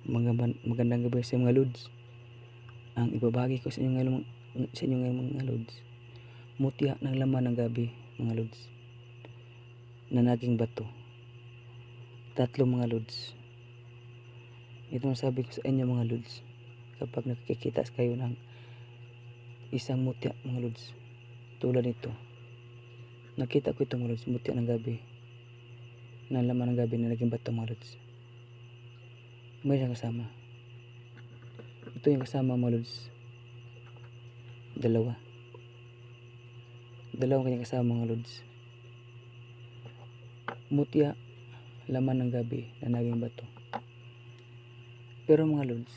Magandang gabi sa mga lods. Ang ibabahagi ko sa inyo ngayon mga lods, mutya ng laman ng gabi mga lods, na naging bato. Tatlo mga lods. Ito ang sabi ko sa inyo mga lods, kapag nakikita kayo ng isang mutya mga lods, tulad nito. Nakita ko ito mga lods, mutya ng gabi, ng laman ng gabi na naging bato mga lods. May isang kasama. Ito yung kasama mga lods. Dalawang kanyang kasama mga lods. Mutya, laman ng gabi na naging bato. Pero mga lods,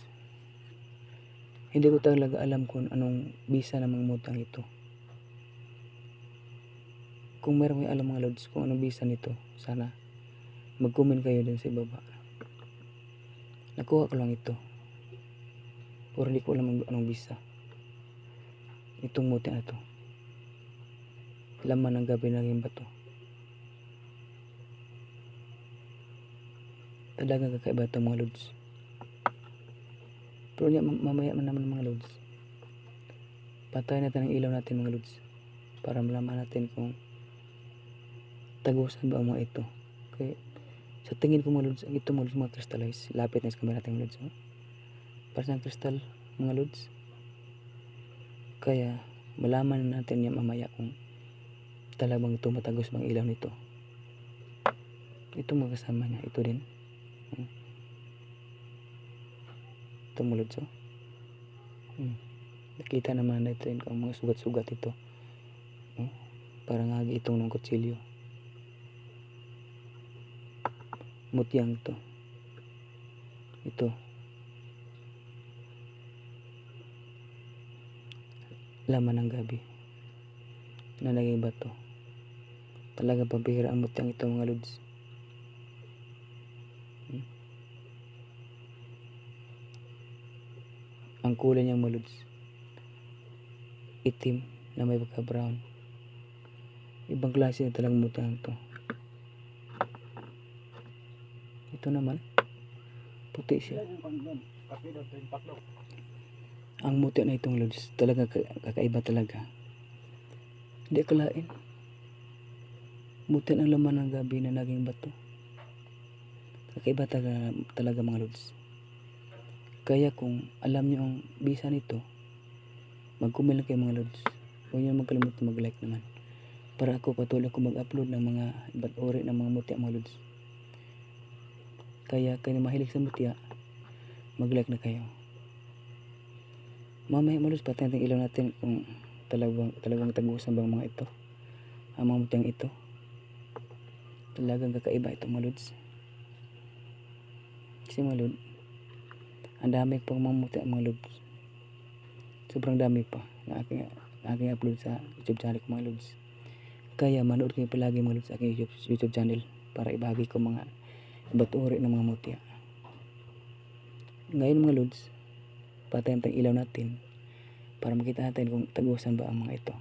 hindi ko talaga alam kung anong bisa ng mga mutang ito. Kung meron kayo alam mga lods kung anong bisa nito, sana mag-comment kayo din sa ibaba. Nakuha ko lang ito, pero hindi ko alam anong bisa itong mutya na ito. Laman ng gabi na naging bato. Talagang kakaiba ito mga lods. Pero mamaya naman mga lods, patayin natin ang ilaw natin mga lods, para malaman natin kung tagusan ba ang mga ito. Okay. Sa tingin ko mga lods, ito mga lods, mga crystallize. Lapit na sa camera natin mga lods. Para sa crystal mga lods. Kaya malaman natin yan mamaya kung talagang ito matagos bang ilaw nito. Ito mga kasama niya, ito din. Ito mga lods. Nakita naman natin kung mga sugat-sugat ito. Parang agi itong ng kutsilyo. Mutyang ito. Ito. Laman ng gabi na naging bato. Talaga pambihira ang mutyang ito mga lods. Ang kulay niya mga lods, itim na may pagka brown. Ibang klase na talagang mutyang ito. Ito naman, puti siya. Ang mutya na itong lods, talaga kakaiba talaga. Hindi akalain. Mutya ng laman ng gabi na naging bato. Kakaiba talaga mga lods. Kaya kung alam nyo ang bisa nito, mag-comment lang kayo mga lods. Huwag nyo magkalimutan mag-like naman, para ako patuloy ko mag-upload ng mga iba't uri ng mga mutya mga lods. Kaya kayo mahilig sa mutya, mag-like na kayo. Mamaya mga lods, patayin natin ilaw natin kung talagang tagusan bang mga ito, ang mga mutyang ito. Talagang kakaiba ito mga lods. Kasi mga lods, ang dami pang mga mutya mga lods. Sobrang dami pa na aking upload sa YouTube channel ko mga lods. Kaya manood kayo palagi mga lods sa aking YouTube channel, para ibahagi ko mga iba't uri ng mga mutya. Ngayon mga lods, patayin natin ilaw natin para makita natin kung tagusan ba ang mga ito.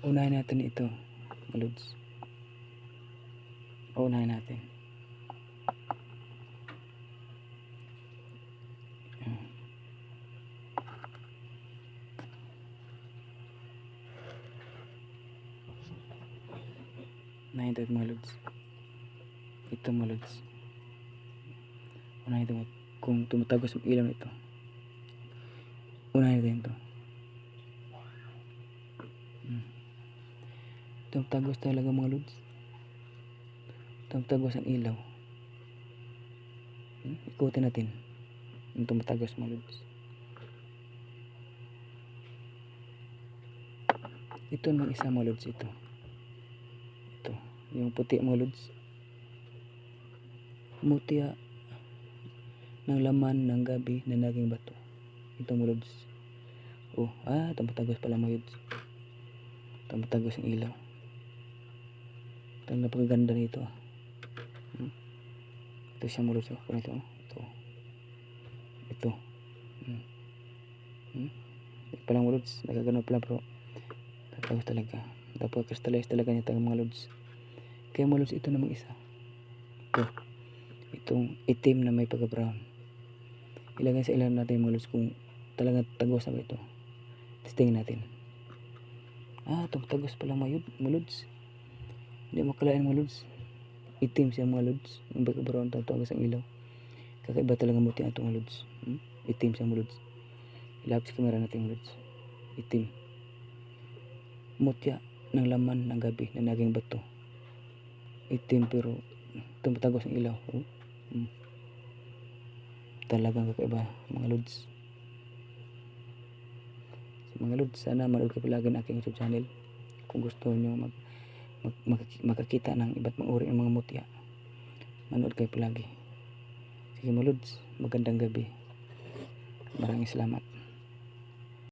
Unahin natin ito mga lods. Unahin natin. Unahin ito mga lods. Ito mga lods. Unahin ito kung tumatagos ang ilaw nito. Unahin natin ito. Tumatagos talaga mga lods. Tumatagos ang ilaw. Ikutin natin yung tumatagos mga lods. Ito naman isa mga lods, ito yung puti mga lods. Mutya ng laman ng gabi na naging bato. Ito mga lods. Tumatagos pala mga lods. Tumatagos ang ilaw. Ito ang napakaganda nito. Ito siya mga lods. Ito palang mga lods, nagagano pala, pero Tatawas talaga. Napaka-crystallize talaga niya mga lods. Kaya mga lods, ito namang isa. Itong itim na may pagka-brown. Ilagay sa ilalim natin mga lods kung talagang tagos na ba ito. Testingin natin. Itong tagos pala mga lods. Hindi makalain mga lods. Itim siya mga lods. Yung pagka-brown tagos ang ilaw. Kakaiba talaga muti na ito mga lods. Itim siya mga lods. Ilapit sa camera natin mga lods. Itim. Mutya ng laman ng gabi na naging bato. Itim pero tumatagos ang ilaw. Talagang kakaiba mga lods. So, mga lods, sana manood kayo palagi ng aking YouTube channel. Kung gusto nyo makakita ng iba't mga uri ng mga mutya, manood kayo palagi. Sige mga lods, magandang gabi. Maraming salamat.